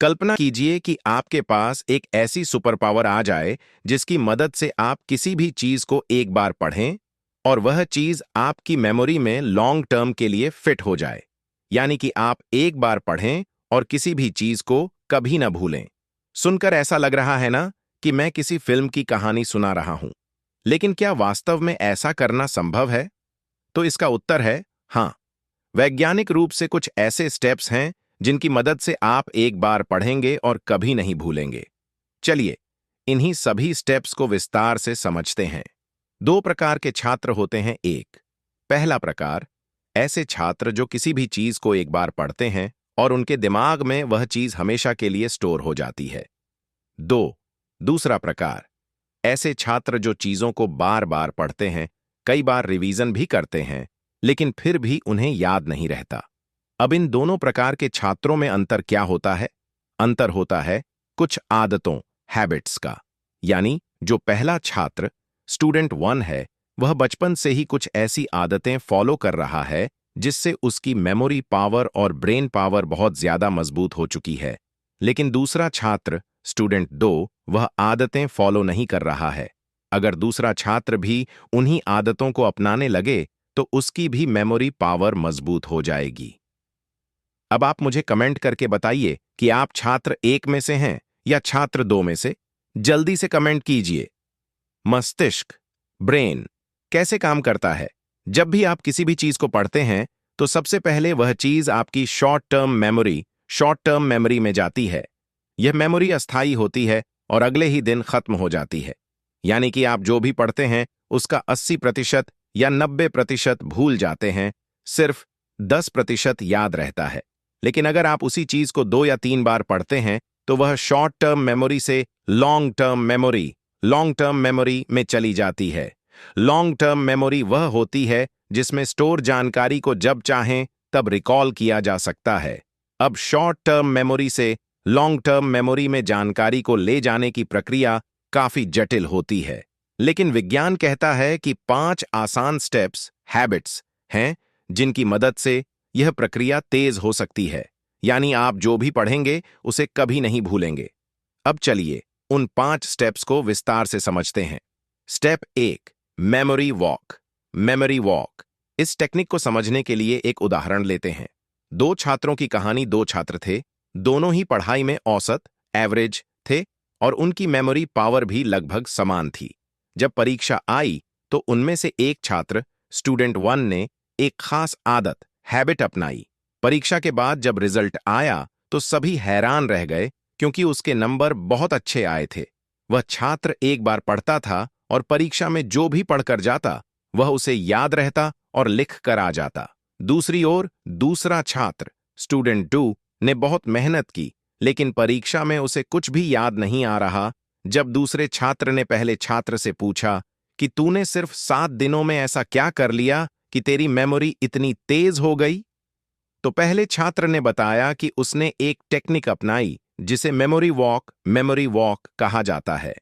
कल्पना कीजिए कि आपके पास एक ऐसी सुपर पावर आ जाए जिसकी मदद से आप किसी भी चीज को एक बार पढ़ें और वह चीज आपकी मेमोरी में लॉन्ग टर्म के लिए फिट हो जाए। यानी कि आप एक बार पढ़ें और किसी भी चीज को कभी न भूलें। सुनकर ऐसा लग रहा है ना कि मैं किसी फिल्म की कहानी सुना रहा हूं। लेकिन क्या वास्तव में ऐसा करना संभव है? तो इसका उत्तर है हाँ। वैज्ञानिक रूप से कुछ ऐसे स्टेप्स हैं जिनकी मदद से आप एक बार पढ़ेंगे और कभी नहीं भूलेंगे। चलिए, इन्हीं सभी स्टेप्स को विस्तार से समझते हैं। दो प्रकार के छात्र होते हैं। एक, पहला प्रकार, ऐसे छात्र जो किसी भी चीज को एक बार पढ़ते हैं और उनके दिमाग में वह चीज हमेशा के लिए स्टोर हो जाती है। दो, दूसरा प्रकार, ऐसे छात्र जो चीजों को बार बार पढ़ते हैं, कई बार रिवीजन भी करते हैं, लेकिन फिर भी उन्हें याद नहीं रहता। अब इन दोनों प्रकार के छात्रों में अंतर क्या होता है? अंतर होता है कुछ आदतों, हैबिट्स का। यानी जो पहला छात्र, स्टूडेंट 1 है, वह बचपन से ही कुछ ऐसी आदतें फॉलो कर रहा है जिससे उसकी मेमोरी पावर और ब्रेन पावर बहुत ज्यादा मजबूत हो चुकी है। लेकिन दूसरा छात्र, स्टूडेंट 2, वह आदतें फॉलो नहीं कर रहा है। अगर दूसरा छात्र भी उन्हीं आदतों को अपनाने लगे तो उसकी भी मेमोरी पावर मजबूत हो जाएगी। अब आप मुझे कमेंट करके बताइए कि आप छात्र 1 में से हैं या छात्र 2 में से। जल्दी से कमेंट कीजिए। मस्तिष्क, ब्रेन, कैसे काम करता है? जब भी आप किसी भी चीज को पढ़ते हैं तो सबसे पहले वह चीज आपकी शॉर्ट टर्म मेमोरी में जाती है। यह मेमोरी अस्थायी होती है और अगले ही दिन खत्म हो जाती है। यानी कि आप जो भी पढ़ते हैं उसका 80% या 90% भूल जाते हैं, सिर्फ 10% याद रहता है। लेकिन अगर आप उसी चीज को 2 या 3 बार पढ़ते हैं तो वह शॉर्ट टर्म मेमोरी से लॉन्ग टर्म मेमोरी में चली जाती है। लॉन्ग टर्म मेमोरी वह होती है जिसमें स्टोर जानकारी को जब चाहें तब रिकॉल किया जा सकता है। अब शॉर्ट टर्म मेमोरी से लॉन्ग टर्म मेमोरी में जानकारी को ले जाने की प्रक्रिया काफी जटिल होती है। लेकिन विज्ञान कहता है कि 5 आसान स्टेप्स, हैबिट्स हैं जिनकी मदद से यह प्रक्रिया तेज हो सकती है। यानी आप जो भी पढ़ेंगे उसे कभी नहीं भूलेंगे। अब चलिए उन 5 स्टेप्स को विस्तार से समझते हैं। Step 1, memory walk. Memory walk. इस टेक्निक को समझने के लिए एक उदाहरण लेते हैं। 2 छात्रों की कहानी। 2 छात्र थे, दोनों ही पढ़ाई में औसत, एवरेज थे और उनकी मेमोरी पावर भी लगभग समान थी। जब परीक्षा आई तो उनमें से एक छात्र, स्टूडेंट 1 ने एक खास आदत, हैबिट अपनाई। परीक्षा के बाद जब रिजल्ट आया तो सभी हैरान रह गए क्योंकि उसके नंबर बहुत अच्छे आए थे। वह छात्र एक बार पढ़ता था और परीक्षा में जो भी पढ़कर जाता वह उसे याद रहता और लिख कर आ जाता। दूसरी ओर दूसरा छात्र, स्टूडेंट 2, ने बहुत मेहनत की, लेकिन परीक्षा में उसे कुछ भी याद नहीं आ रहा। जब दूसरे छात्र ने पहले छात्र से पूछा कि तूने सिर्फ 7 दिनों में ऐसा क्या कर लिया कि तेरी मेमोरी इतनी तेज हो गई, तो पहले छात्र ने बताया कि उसने एक टेक्निक अपनाई जिसे मेमोरी वॉक कहा जाता है।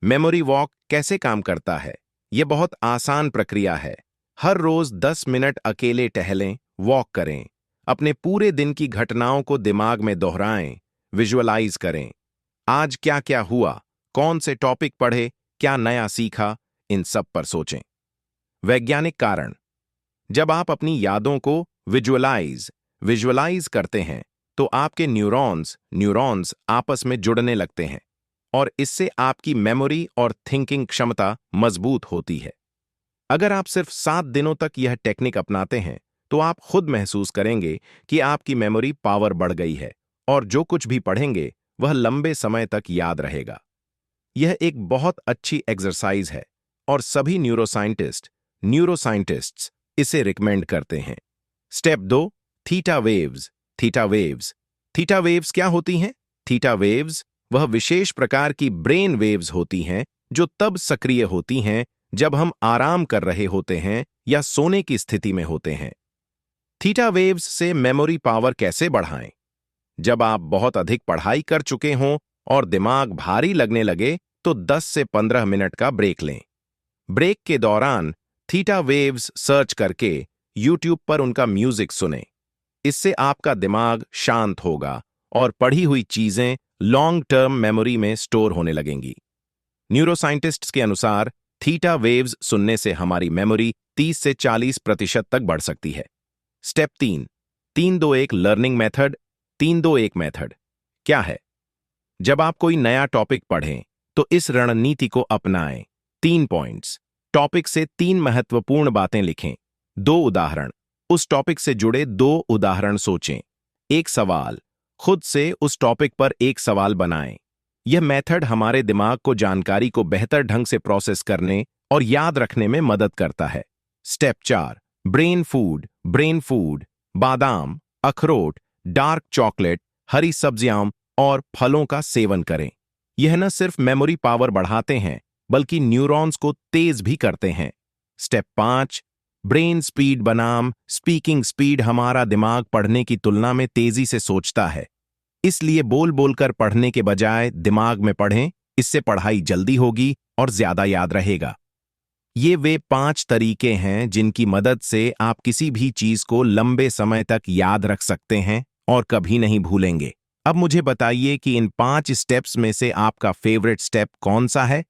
मेमोरी वॉक कैसे काम करता है? यह बहुत आसान प्रक्रिया है। हर रोज 10 मिनट अकेले टहलें, वॉक करें। अपने पूरे दिन की घटनाओं को दिमाग में दोहराएं, विजुअलाइज करें। आज क्या क्या हुआ, कौन से टॉपिक पढ़े, क्या नया सीखा, इन सब पर सोचें। वैज्ञानिक कारण। जब आप अपनी यादों को विजुअलाइज करते हैं तो आपके न्यूरॉन्स आपस में जुड़ने लगते हैं और इससे आपकी मेमोरी और थिंकिंग क्षमता मजबूत होती है। अगर आप सिर्फ 7 दिनों तक यह टेक्निक अपनाते हैं तो आप खुद महसूस करेंगे कि आपकी मेमोरी पावर बढ़ गई है और जो कुछ भी पढ़ेंगे वह लंबे समय तक याद रहेगा। यह एक बहुत अच्छी एक्सरसाइज है और सभी न्यूरोसाइंटिस्ट्स इसे रिकमेंड करते हैं। Step 2, theta waves. Theta waves क्या होती हैं? थीटा वेव्स वह विशेष प्रकार की ब्रेन वेव्स होती हैं जो तब सक्रिय होती हैं जब हम आराम कर रहे होते हैं या सोने की स्थिति में होते हैं। थीटा वेव्स से मेमोरी पावर कैसे बढ़ाएं? जब आप बहुत अधिक पढ़ाई कर चुके हों और दिमाग भारी लगने लगे तो 10 से 15 मिनट का ब्रेक लें। ब्रेक के दौरान थीटा वेव्स सर्च करके यूट्यूब पर उनका म्यूजिक सुनें। इससे आपका दिमाग शांत होगा और पढ़ी हुई चीजें लॉन्ग टर्म मेमोरी में स्टोर होने लगेंगी। न्यूरोसाइंटिस्ट्स के अनुसार थीटा वेव्स सुनने से हमारी मेमोरी 30 से 40% तक बढ़ सकती है। Step 3, 3-2-1 learning method. 3-2-1 मेथड क्या है? जब आप कोई नया टॉपिक पढ़ें तो इस रणनीति को अपनाएं। 3 पॉइंट्स। टॉपिक से 3 महत्वपूर्ण बातें लिखें। 2 उदाहरण। उस टॉपिक से जुड़े 2 उदाहरण सोचें। 1 सवाल। खुद से उस टॉपिक पर एक सवाल बनाएं। यह मेथड हमारे दिमाग को जानकारी को बेहतर ढंग से प्रोसेस करने और याद रखने में मदद करता है। Step 4, brain food. Brain food बादाम, अखरोट, डार्क चॉकलेट, हरी सब्जियां और फलों का सेवन करें। यह न सिर्फ मेमोरी पावर बढ़ाते हैं बल्कि न्यूरॉन्स को तेज भी करते हैं। स्टेप 5, ब्रेन स्पीड बनाम स्पीकिंग स्पीड। हमारा दिमाग पढ़ने की तुलना में तेजी से सोचता है, इसलिए बोल बोलकर पढ़ने के बजाय दिमाग में पढ़ें। इससे पढ़ाई जल्दी होगी और ज्यादा याद रहेगा। ये वे 5 तरीके हैं जिनकी मदद से आप किसी भी चीज को लंबे समय तक याद रख सकते हैं और कभी नहीं भूलेंगे। अब मुझे बताइए कि इन 5 स्टेप्स में से आपका फेवरेट स्टेप कौन सा है?